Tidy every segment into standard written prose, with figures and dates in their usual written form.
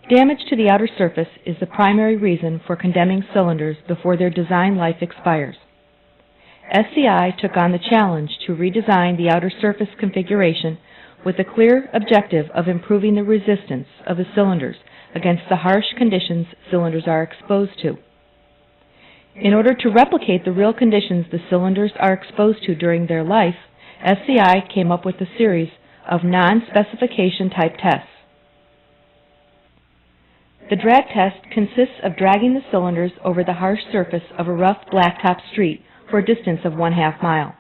Damage to the outer surface is the primary reason for condemning cylinders before their design life expires. SCI took on the challenge to redesign the outer surface configuration with the clear objective of improving the resistance of the cylinders against the harsh conditions cylinders are exposed to. In order to replicate the real conditions the cylinders are exposed to during their life, SCI came up with a series of non-specification type tests. The drag test consists of dragging the cylinders over the harsh surface of a rough blacktop street for a distance of 1/2 mile.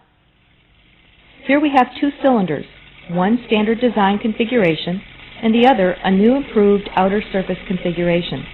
Here we have two cylinders, one standard design configuration and the other a new improved outer surface configuration.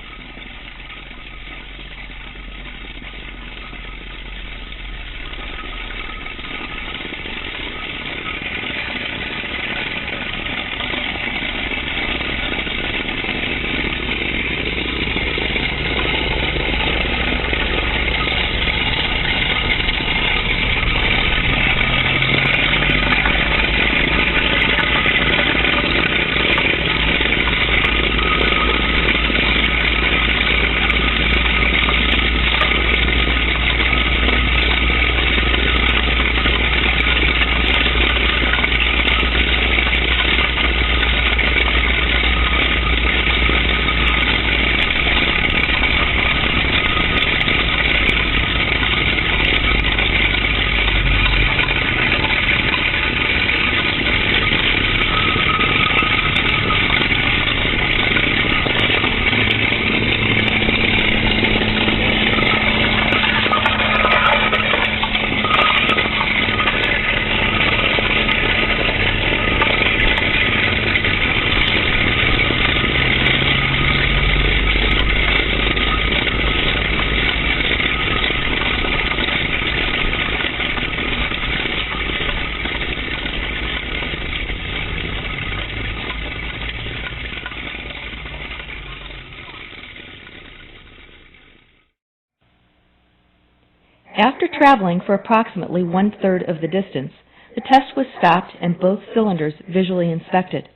After traveling for approximately 1/3 of the distance, the test was stopped and both cylinders visually inspected.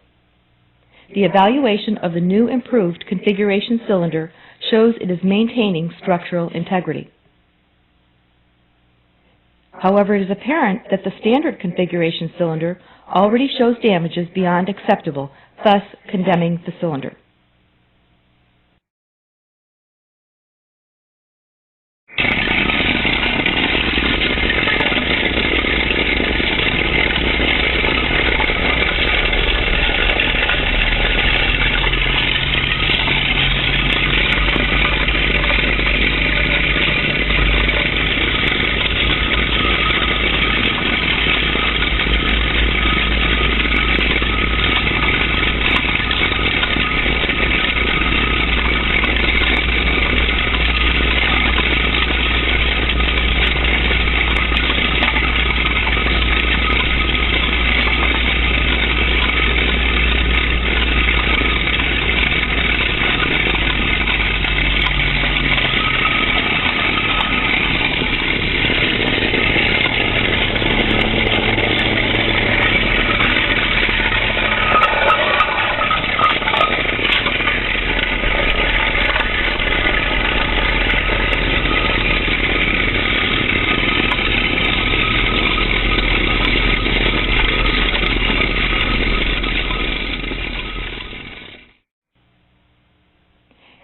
The evaluation of the new improved configuration cylinder shows it is maintaining structural integrity. However, it is apparent that the standard configuration cylinder already shows damages beyond acceptable, thus condemning the cylinder.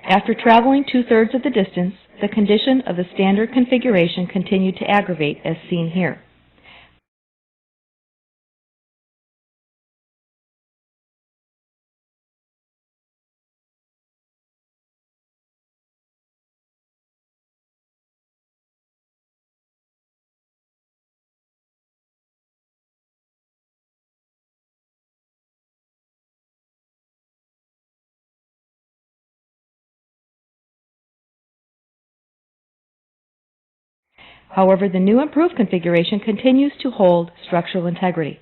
After traveling 2/3 of the distance, the condition of the standard configuration continued to aggravate as seen here. However, the new improved configuration continues to hold structural integrity.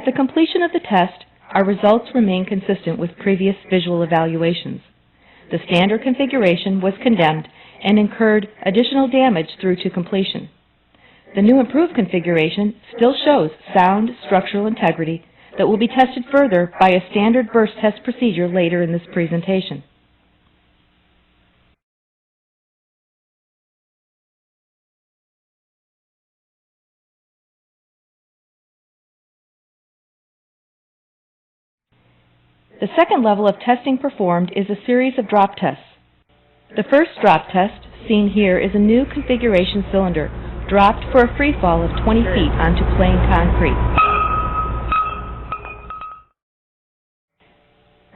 the completion of the test, our results remain consistent with previous visual evaluations. The standard configuration was condemned and incurred additional damage through to completion. The new improved configuration still shows sound structural integrity that will be tested further by a standard burst test procedure later in this presentation. The second level of testing performed is a series of drop tests. The first drop test, seen here, is a new configuration cylinder dropped for a free fall of 20 feet onto plain concrete.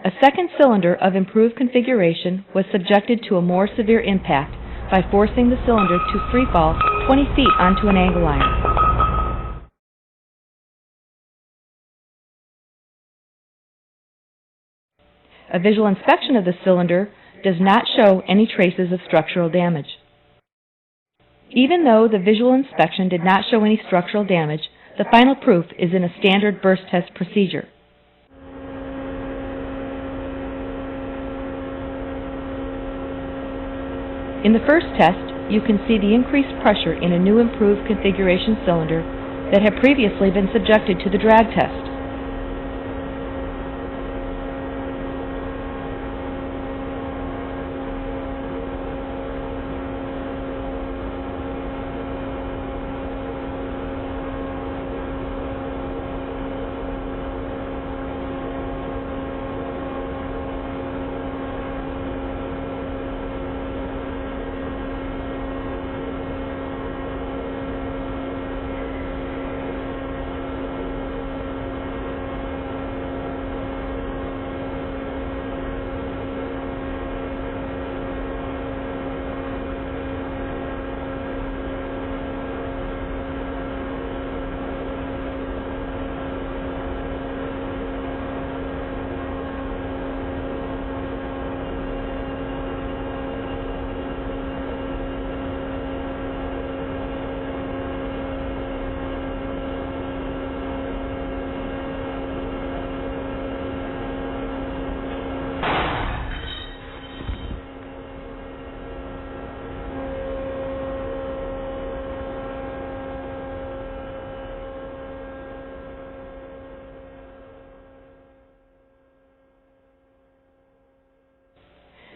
A second cylinder of improved configuration was subjected to a more severe impact by forcing the cylinder to free fall 20 feet onto an angle iron. A visual inspection of the cylinder does not show any traces of structural damage. Even though the visual inspection did not show any structural damage, the final proof is in a standard burst test procedure. In the first test, you can see the increased pressure in a new improved configuration cylinder that had previously been subjected to the drag test.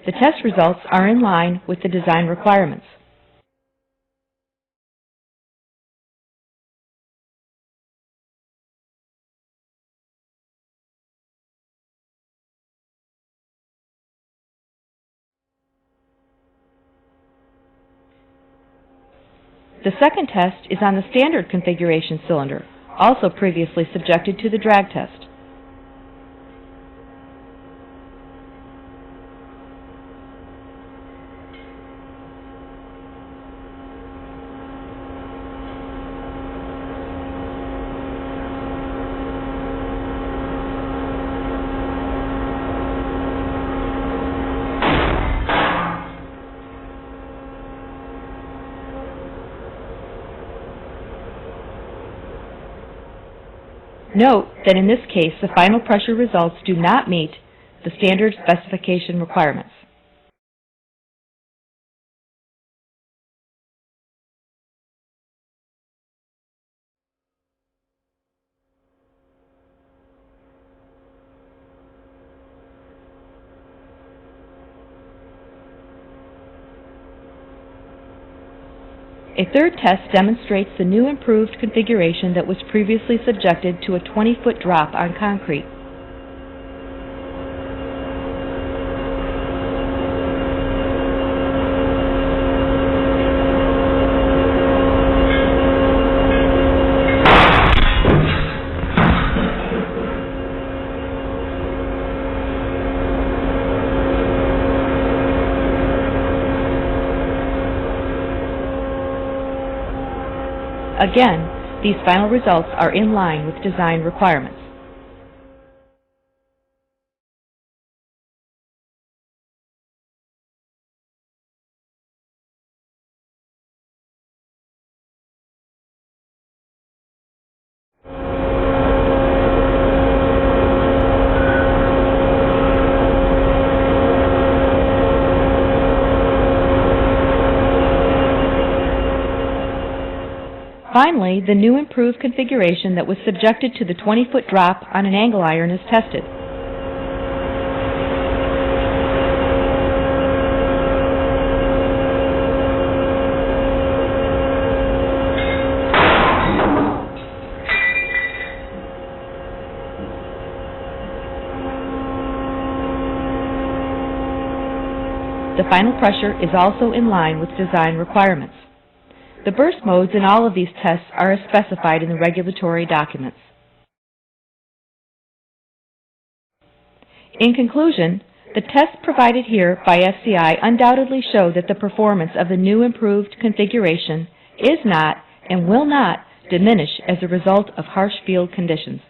The test results are in line with the design requirements. The second test is on the standard configuration cylinder, also previously subjected to the drag test. Note that in this case, the final pressure results do not meet the standard specification requirements. A third test demonstrates the new improved configuration that was previously subjected to a 20-foot drop on concrete. Again, these final results are in line with design requirements. Finally, the new improved configuration that was subjected to the 20-foot drop on an angle iron is tested. The final pressure is also in line with design requirements. The burst modes in all of these tests are as specified in the regulatory documents. In conclusion, the tests provided here by SCI undoubtedly show that the performance of the new improved configuration is not and will not diminish as a result of harsh field conditions.